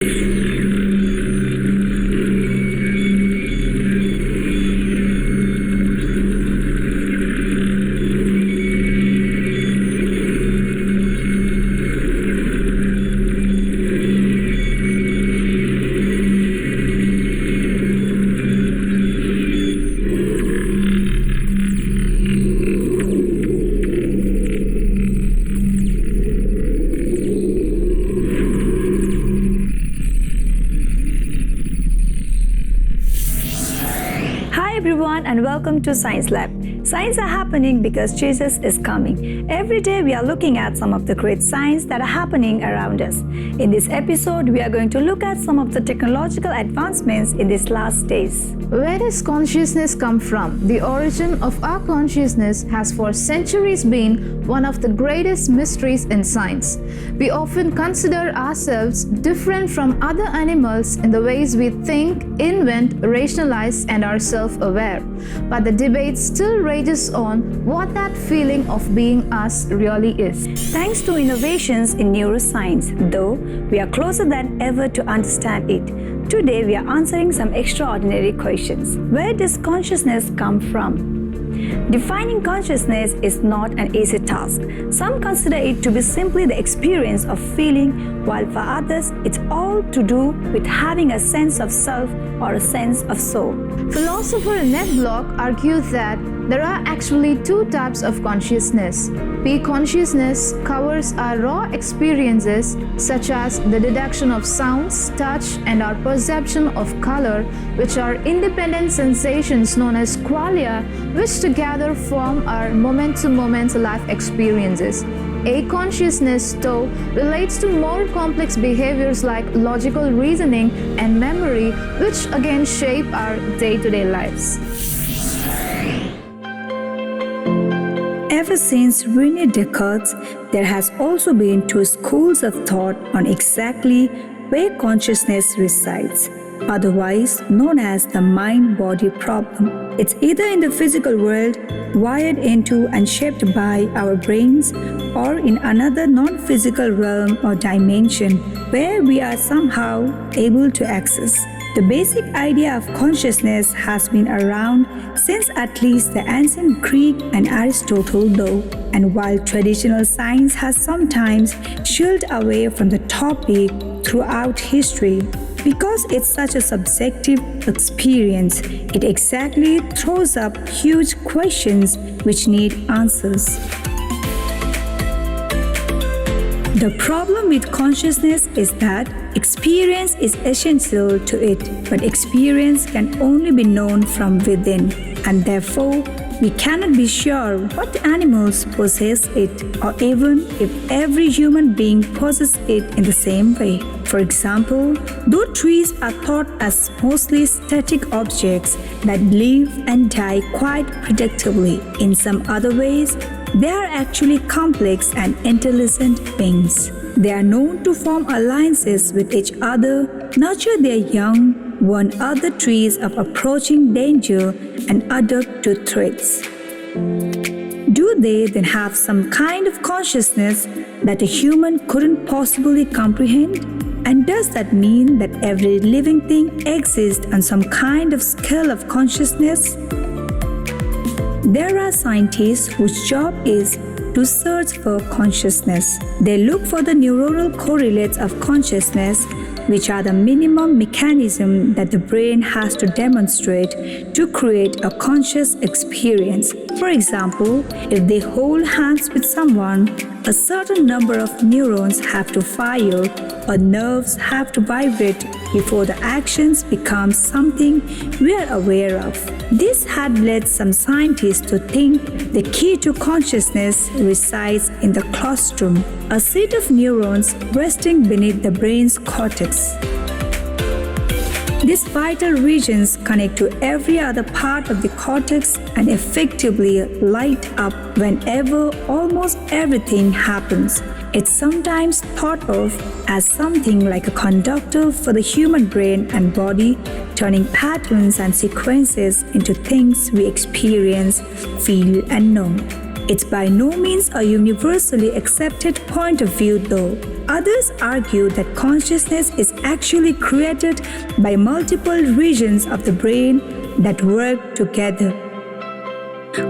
Hi everyone and welcome to Science Lab. Science are happening because Jesus is coming. Every day we are looking at some of the great science that are happening around us. In this episode, we are going to look at some of the technological advancements in these last days. Where does consciousness come from? The origin of our consciousness has for centuries been one of the greatest mysteries in science. We often consider ourselves different from other animals in the ways we think, invent, rationalize, and are self-aware. But the debate still rages on what that feeling of being us really is. Thanks to innovations in neuroscience, though, we are closer than ever to understand it. Today, we are answering some extraordinary questions. Where does consciousness come from? Defining consciousness is not an easy task. Some consider it to be simply the experience of feeling, while for others, it's all to do with having a sense of self or a sense of soul. Philosopher Ned Block argues that there are actually two types of consciousness. Peak consciousness covers our raw experiences such as the deduction of sounds, touch, and our perception of color, which are independent sensations known as qualia, which together form our moment-to-moment life experiences. A consciousness, though, relates to more complex behaviors like logical reasoning and memory, which again shape our day-to-day lives. Ever since René Descartes, there has also been two schools of thought on exactly where consciousness resides, otherwise known as the mind-body problem. It's either in the physical world, wired into and shaped by our brains, or in another non-physical realm or dimension where we are somehow able to access. The basic idea of consciousness has been around since at least the ancient Greek and Aristotle, though, and while traditional science has sometimes shied away from the topic throughout history, because it's such a subjective experience, it exactly throws up huge questions which need answers. The problem with consciousness is that experience is essential to it, but experience can only be known from within, and therefore we cannot be sure what animals possess it, or even if every human being possesses it in the same way. For example, though trees are thought as mostly static objects that live and die quite predictably, in some other ways, they are actually complex and intelligent beings. They are known to form alliances with each other, nurture their young, warn other trees of approaching danger, and adapt to threats. Do they then have some kind of consciousness that a human couldn't possibly comprehend? And does that mean that every living thing exists on some kind of scale of consciousness? There are scientists whose job is to search for consciousness. They look for the neuronal correlates of consciousness, which are the minimum mechanism that the brain has to demonstrate to create a conscious experience. For example, if they hold hands with someone, a certain number of neurons have to fire or nerves have to vibrate before the actions become something we are aware of. This had led some scientists to think the key to consciousness resides in the claustrum, a set of neurons resting beneath the brain's cortex. These vital regions connect to every other part of the cortex and effectively light up whenever almost everything happens. It's sometimes thought of as something like a conductor for the human brain and body, turning patterns and sequences into things we experience, feel, and know. It's by no means a universally accepted point of view, though. Others argue that consciousness is actually created by multiple regions of the brain that work together.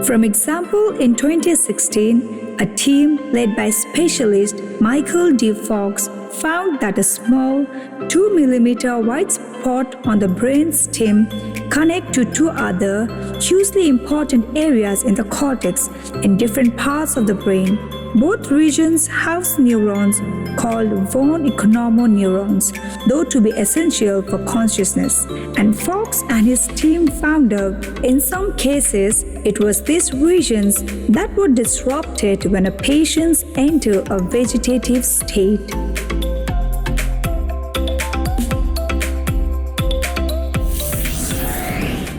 For example, in 2016, a team led by specialist Michael D. Fox found that a small 2 mm white spot on the brain stem connects to two other hugely important areas in the cortex in different parts of the brain. Both regions house neurons called von Economo neurons, though to be essential for consciousness. And Fox and his team found out in some cases it was these regions that were disrupted when a patient entered a vegetative state.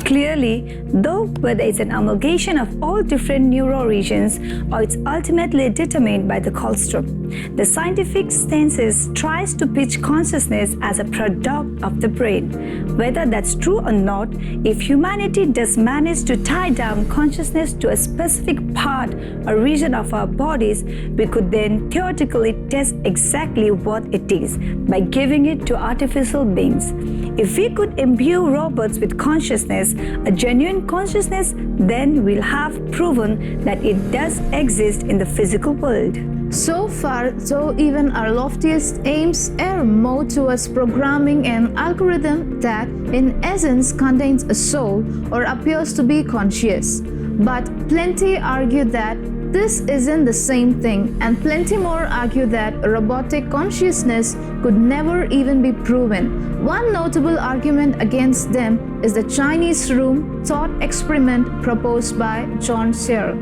Clearly, though whether it's an amalgamation of all different neuroregions or it's ultimately determined by the colostrum, the scientific census tries to pitch consciousness as a product of the brain. Whether that's true or not, if humanity does manage to tie down consciousness to a specific part or region of our bodies, we could then theoretically test exactly what it is by giving it to artificial beings. If we could imbue robots with consciousness, a genuine consciousness, then we'll have proven that it does exist in the physical world. So far, though, even our loftiest aims err more towards programming an algorithm that, in essence, contains a soul or appears to be conscious. But plenty argue that this isn't the same thing, and plenty more argue that robotic consciousness could never even be proven. One notable argument against them is the Chinese room thought experiment proposed by John Searle.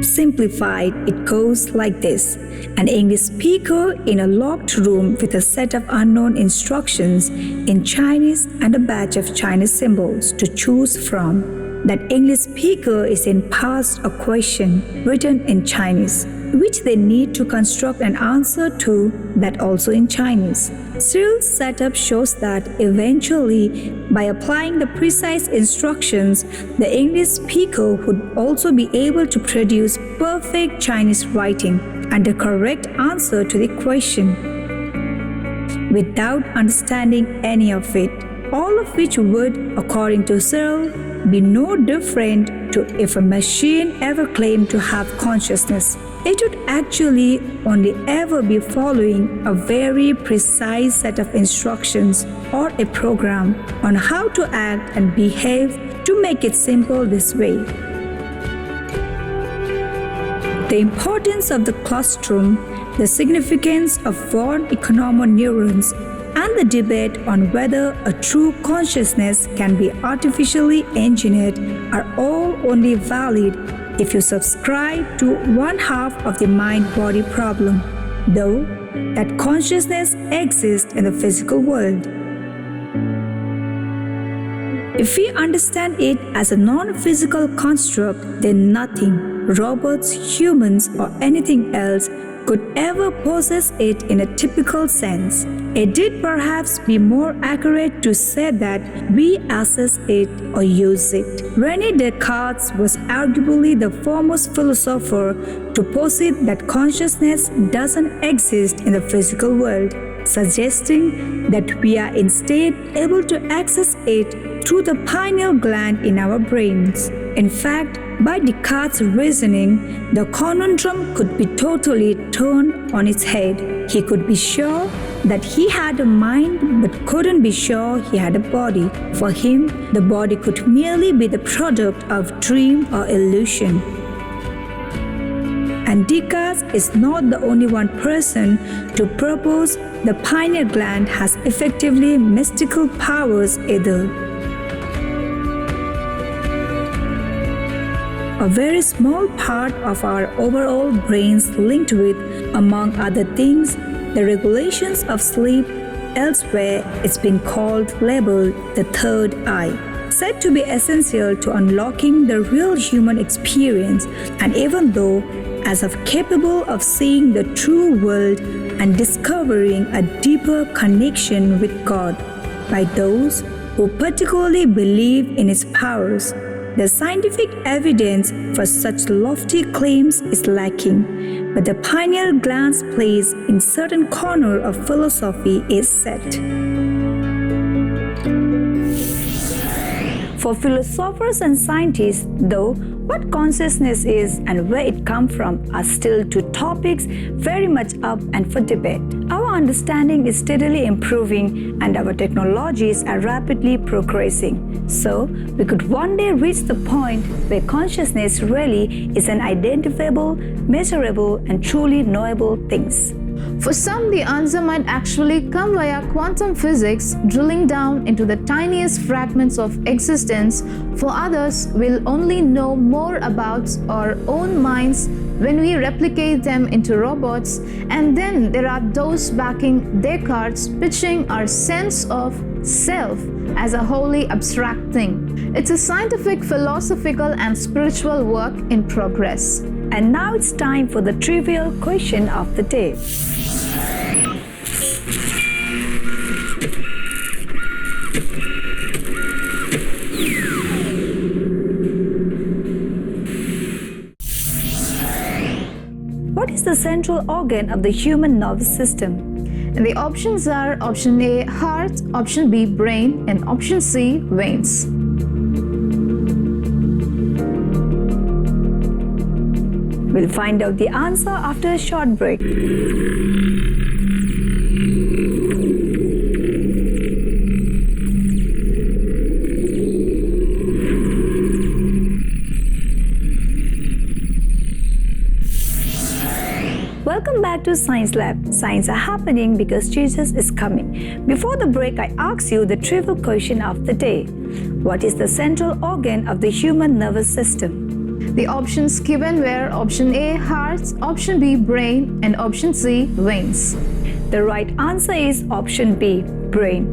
Simplified, it goes like this. An English speaker in a locked room with a set of unknown instructions in Chinese and a batch of Chinese symbols to choose from. That English speaker is in passed a question written in Chinese, which they need to construct an answer to, that also in Chinese. Searle's setup shows that eventually, by applying the precise instructions, the English speaker would also be able to produce perfect Chinese writing and the correct answer to the question, without understanding any of it, all of which would, according to Searle, be no different to if a machine ever claimed to have consciousness. It would actually only ever be following a very precise set of instructions or a program on how to act and behave. To make it simple this way, the importance of the colostrum, the significance of von Economo neurons, and the debate on whether a true consciousness can be artificially engineered are all only valid if you subscribe to one half of the mind-body problem, though that consciousness exists in the physical world. If we understand it as a non-physical construct, then nothing, robots, humans, or anything else could ever possess it in a typical sense. It would perhaps be more accurate to say that we access it or use it. René Descartes was arguably the foremost philosopher to posit that consciousness doesn't exist in the physical world, suggesting that we are instead able to access it through the pineal gland in our brains. In fact, by Descartes' reasoning, the conundrum could be totally turned on its head. He could be sure that he had a mind but couldn't be sure he had a body. For him, the body could merely be the product of dream or illusion. And Descartes is not the only one person to propose the pineal gland has effectively mystical powers either. A very small part of our overall brains linked with, among other things, the regulations of sleep. Elsewhere, it's been labeled the third eye, said to be essential to unlocking the real human experience, and even though as of capable of seeing the true world and discovering a deeper connection with God by those who particularly believe in its powers. The scientific evidence for such lofty claims is lacking, but the pineal gland's place in certain corner of philosophy is set. For philosophers and scientists, though, what consciousness is and where it comes from are still two topics very much up and for debate. Our understanding is steadily improving and our technologies are rapidly progressing. So, we could one day reach the point where consciousness really is an identifiable, measurable, and truly knowable things. For some, the answer might actually come via quantum physics, drilling down into the tiniest fragments of existence. For others, we'll only know more about our own minds when we replicate them into robots. And then there are those backing Descartes, pitching our sense of self as a wholly abstract thing. It's a scientific, philosophical, and spiritual work in progress. And now it's time for the trivial question of the day. What is the central organ of the human nervous system? And the options are option A, heart, option B, brain, and option C, veins. We'll find out the answer after a short break. Welcome back to Science Lab. Science are happening because Jesus is coming. Before the break, I asked you the trivial question of the day. What is the central organ of the human nervous system? The options given were option A, heart, option B, brain, and option C, veins. The right answer is option B, brain.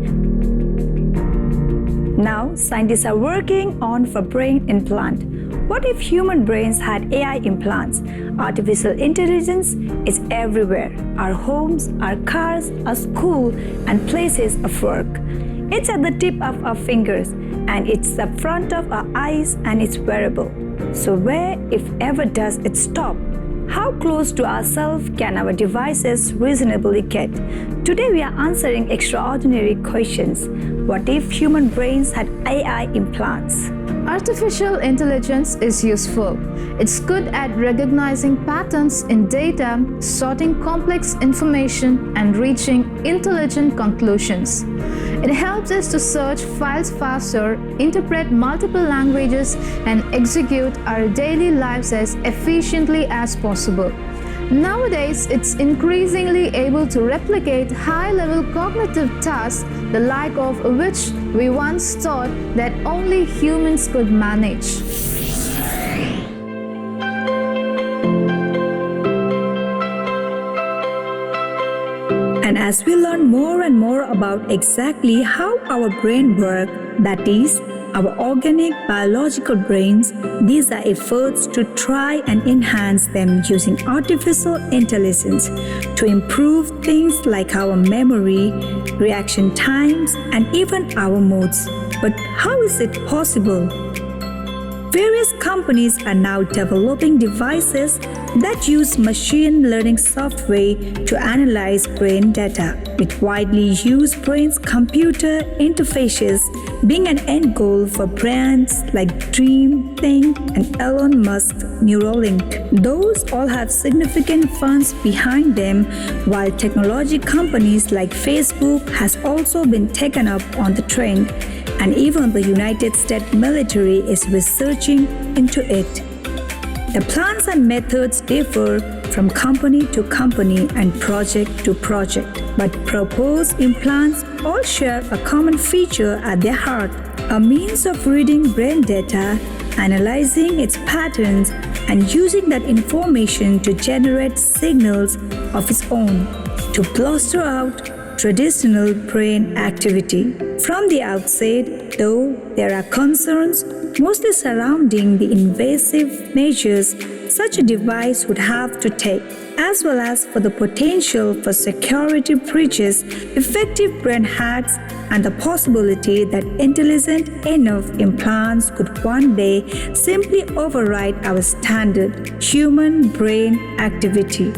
Now, scientists are working on for brain implant. What if human brains had AI implants? Artificial intelligence is everywhere. Our homes, our cars, our school, and places of work. It's at the tip of our fingers, and it's the front of our eyes, and it's wearable. So where, if ever, does it stop? How close to ourselves can our devices reasonably get? Today we are answering extraordinary questions. What if human brains had AI implants? Artificial intelligence is useful. It's good at recognizing patterns in data, sorting complex information, and reaching intelligent conclusions. It helps us to search files faster, interpret multiple languages, and execute our daily lives as efficiently as possible. Nowadays, it's increasingly able to replicate high-level cognitive tasks, the like of which we once thought that only humans could manage. And as we learn more and more about exactly how our brain works, that is, our organic biological brains, these are efforts to try and enhance them using artificial intelligence to improve things like our memory, reaction times, and even our moods. But how is it possible? Various companies are now developing devices that use machine learning software to analyze brain data, with widely used brain's computer interfaces being an end goal for brands like Dream, Think, and Elon Musk's Neuralink. Those all have significant funds behind them, while technology companies like Facebook has also been taken up on the trend, and even the United States military is researching into it. The plans and methods differ from company to company and project to project, but proposed implants all share a common feature at their heart: a means of reading brain data, analyzing its patterns, and using that information to generate signals of its own to bluster out traditional brain activity. From the outset, though, there are concerns mostly surrounding the invasive measures such a device would have to take. as well as for the potential for security breaches, effective brain hacks, and the possibility that intelligent enough implants could one day simply override our standard human brain activity.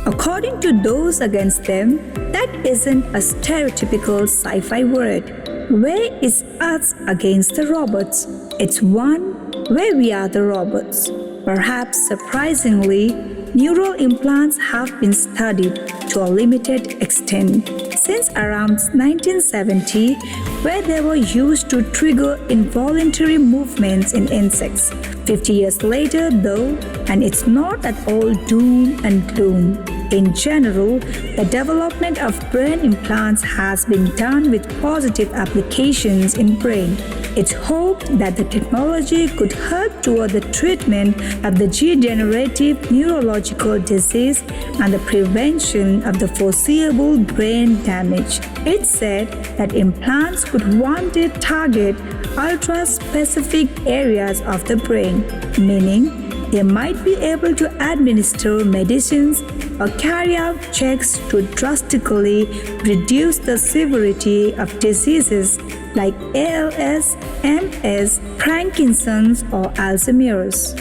According to those against them, that isn't a stereotypical sci-fi word. Where is us against the robots? It's one where we are the robots. Perhaps surprisingly, neural implants have been studied to a limited extent since around 1970, where they were used to trigger involuntary movements in insects. 50 years later, though, and it's not at all doom and gloom. In general, the development of brain implants has been done with positive applications in brain. It's hoped that the technology could help toward the treatment of the degenerative neurological disease and the prevention of the foreseeable brain damage. It's said that implants could one day target ultra-specific areas of the brain, meaning they might be able to administer medicines or carry out checks to drastically reduce the severity of diseases like ALS, MS, Parkinson's, or Alzheimer's.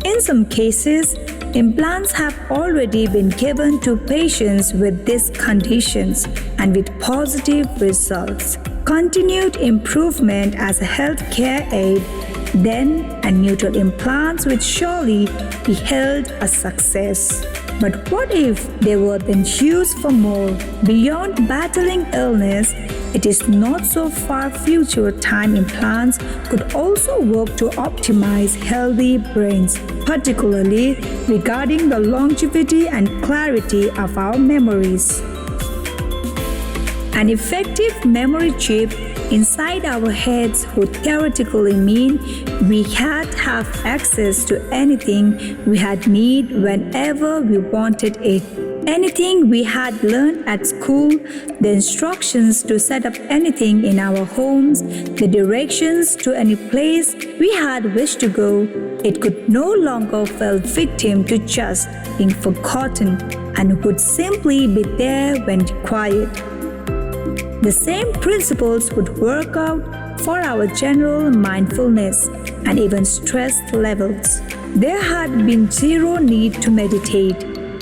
In some cases, implants have already been given to patients with these conditions and with positive results. Continued improvement as a healthcare aid then and neutral implants would surely be hailed a success. But what if they were then used for more? Beyond battling illness, it is not so far future time implants could also work to optimize healthy brains, particularly regarding the longevity and clarity of our memories. An effective memory chip inside our heads would theoretically mean we had have access to anything we had need whenever we wanted it. Anything we had learned at school, the instructions to set up anything in our homes, the directions to any place we had wished to go, it could no longer fall victim to just being forgotten and would simply be there when required. The same principles would work out for our general mindfulness and even stress levels. There had been zero need to meditate,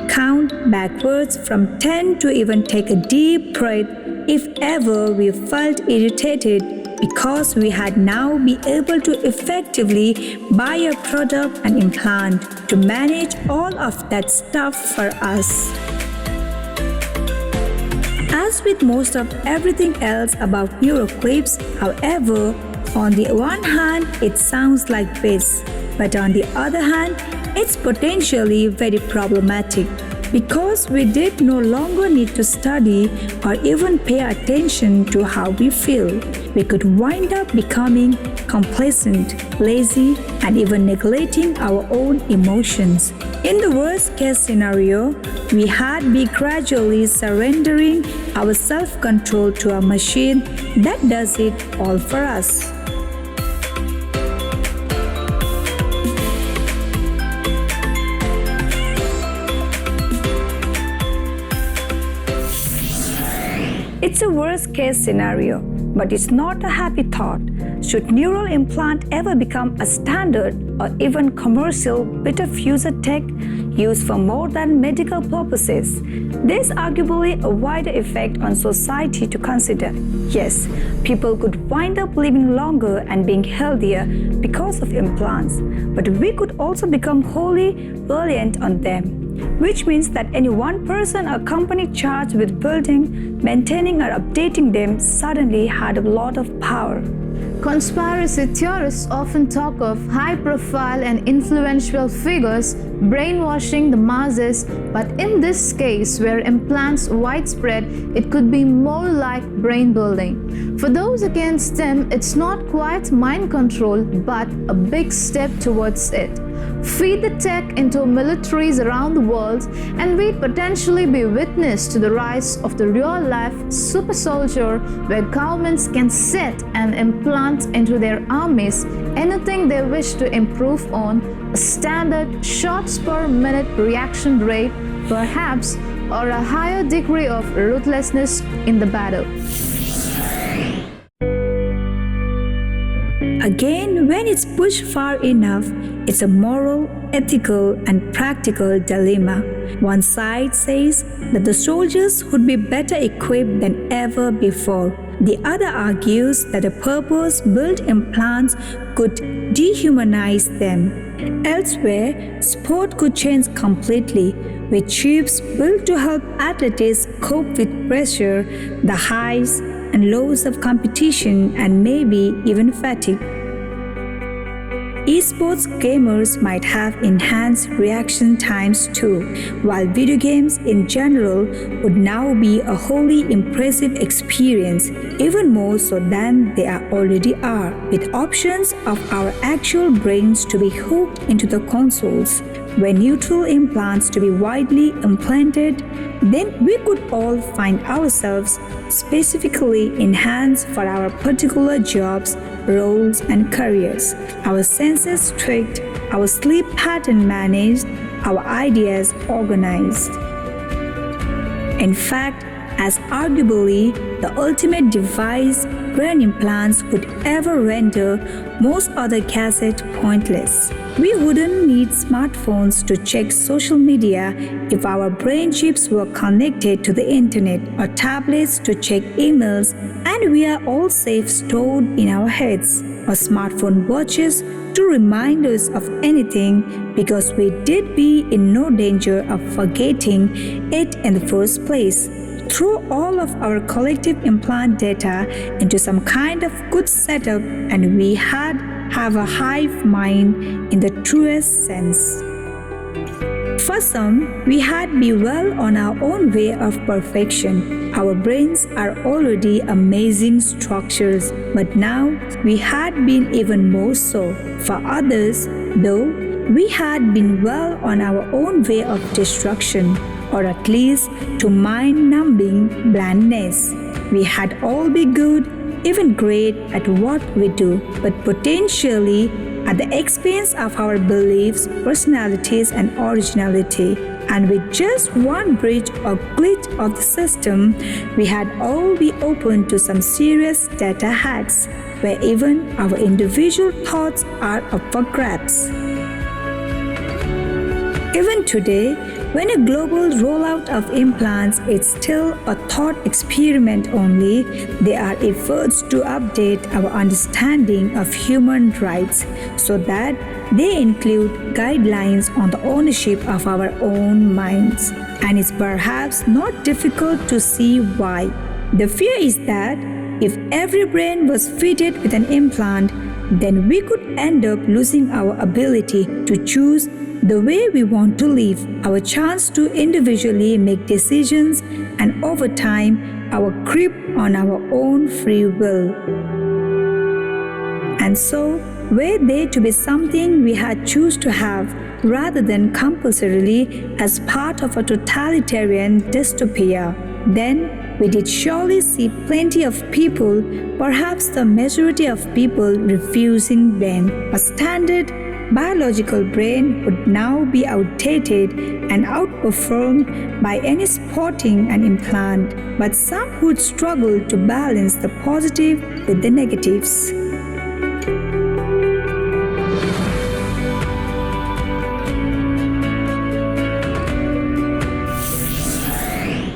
count backwards from 10 to even take a deep breath if ever we felt irritated, because we had now be able to effectively buy a product and implant to manage all of that stuff for us. As with most of everything else about neuroclips, however, on the one hand, it sounds like this, but on the other hand, it's potentially very problematic because we did no longer need to study or even pay attention to how we feel. We could wind up becoming complacent, lazy, and even neglecting our own emotions. In the worst case scenario, we had be gradually surrendering our self-control to a machine that does it all for us. It's a worst case scenario, but it's not a happy thought. Should neural implant ever become a standard or even commercial bit of user tech used for more than medical purposes, there's arguably a wider effect on society to consider. Yes, people could wind up living longer and being healthier because of implants, but we could also become wholly reliant on them, which means that any one person or company charged with building, maintaining, or updating them suddenly had a lot of power. Conspiracy theorists often talk of high-profile and influential figures brainwashing the masses, but in this case, where implants widespread, it could be more like brain building. For those against them, it's not quite mind control, but a big step towards it. Feed the tech into militaries around the world, and we'd potentially be witness to the rise of the real-life super soldier, where governments can set and implant into their armies anything they wish to improve on, a standard shots per minute reaction rate, perhaps, or a higher degree of ruthlessness in the battle. Again, when it's pushed far enough, it's a moral, ethical, and practical dilemma. One side says that the soldiers would be better equipped than ever before. The other argues that a purpose-built implants could dehumanize them. Elsewhere, sport could change completely, with chips built to help athletes cope with pressure, the highs and lows of competition, and maybe even fatigue. Esports gamers might have enhanced reaction times too, while video games in general would now be a wholly impressive experience, even more so than they already are, with options of our actual brains to be hooked into the consoles. When neutral implants to be widely implanted, then we could all find ourselves specifically enhanced for our particular jobs, roles, and careers, our senses tricked, our sleep pattern managed, our ideas organized. In fact, as arguably the ultimate device, brain implants could ever render most other gadgets pointless. We wouldn't need smartphones to check social media if our brain chips were connected to the internet, or tablets to check emails, and we are all safe stored in our heads, or smartphone watches to remind us of anything because we did be in no danger of forgetting it in the first place. Throw all of our collective implant data into some kind of good setup and we have a hive mind in the truest sense. For some, we had be well on our own way of perfection. Our brains are already amazing structures, but now we had been even more so. For others, though, we had been well on our own way of destruction, or at least to mind-numbing blandness. We had all be good, even great at what we do, but potentially at the expense of our beliefs, personalities, and originality. And with just one breach or glitch of the system, we had all be open to some serious data hacks, where even our individual thoughts are up for grabs. Even today, when a global rollout of implants is still a thought experiment only, there are efforts to update our understanding of human rights so that they include guidelines on the ownership of our own minds. And it's perhaps not difficult to see why. The fear is that if every brain was fitted with an implant, then we could end up losing our ability to choose the way we want to live, our chance to individually make decisions, and over time, our grip on our own free will. And so, were they to be something we had choose to have rather than compulsorily as part of a totalitarian dystopia, then we did surely see plenty of people, perhaps the majority of people, refusing them. A standard biological brain would now be outdated and outperformed by any sporting an implant, but some would struggle to balance the positive with the negatives.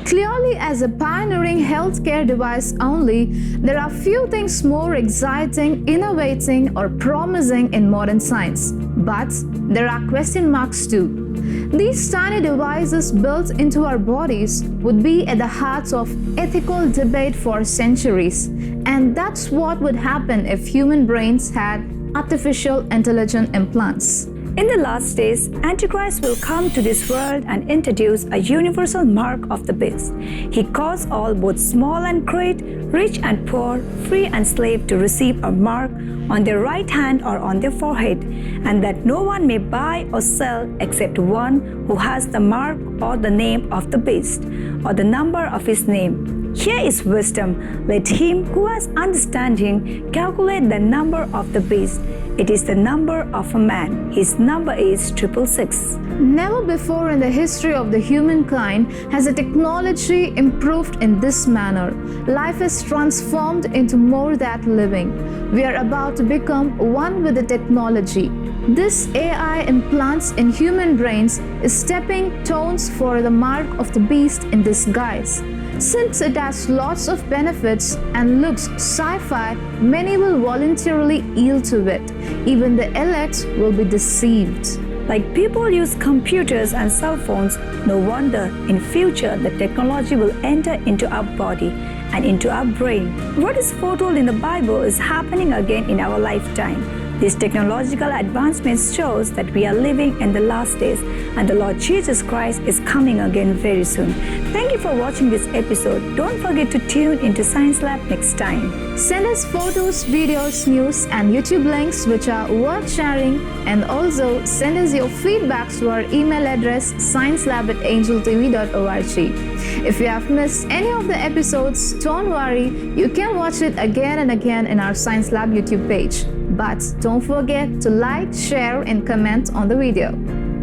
Clearly, as a pioneering healthcare device only, there are few things more exciting, innovating, or promising in modern science. But there are question marks too. These tiny devices built into our bodies would be at the heart of ethical debate for centuries. And that's what would happen if human brains had artificial intelligent implants. In the last days, Antichrist will come to this world and introduce a universal mark of the beast. He calls all, both small and great, rich and poor, free and slave, to receive a mark on their right hand or on their forehead, and that no one may buy or sell except one who has the mark or the name of the beast, or the number of his name. Here is wisdom. Let him who has understanding calculate the number of the beast, It is the number of a man. His number is 666. Never before in the history of the humankind has the technology improved in this manner. Life is transformed into more than living. We are about to become one with the technology. This AI implants in human brains is stepping stones for the mark of the beast in disguise. Since it has lots of benefits and looks sci-fi, many will voluntarily yield to it. Even the elect will be deceived. Like people use computers and cell phones, no wonder in future the technology will enter into our body and into our brain. What is foretold in the Bible is happening again in our lifetime. These technological advancements shows that we are living in the last days and the Lord Jesus Christ is coming again very soon. Thank you for watching this episode. Don't forget to tune into Science Lab next time. Send us photos, videos, news and YouTube links which are worth sharing, and also send us your feedbacks to our email address sciencelab@angeltv.org. If you have missed any of the episodes, don't worry, you can watch it again and again in our Science Lab YouTube page. But don't forget to like, share and comment on the video.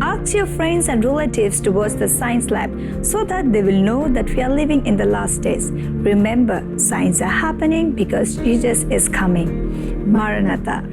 Ask your friends and relatives to watch the Science Lab so that they will know that we are living in the last days. Remember, signs are happening because Jesus is coming. Maranatha.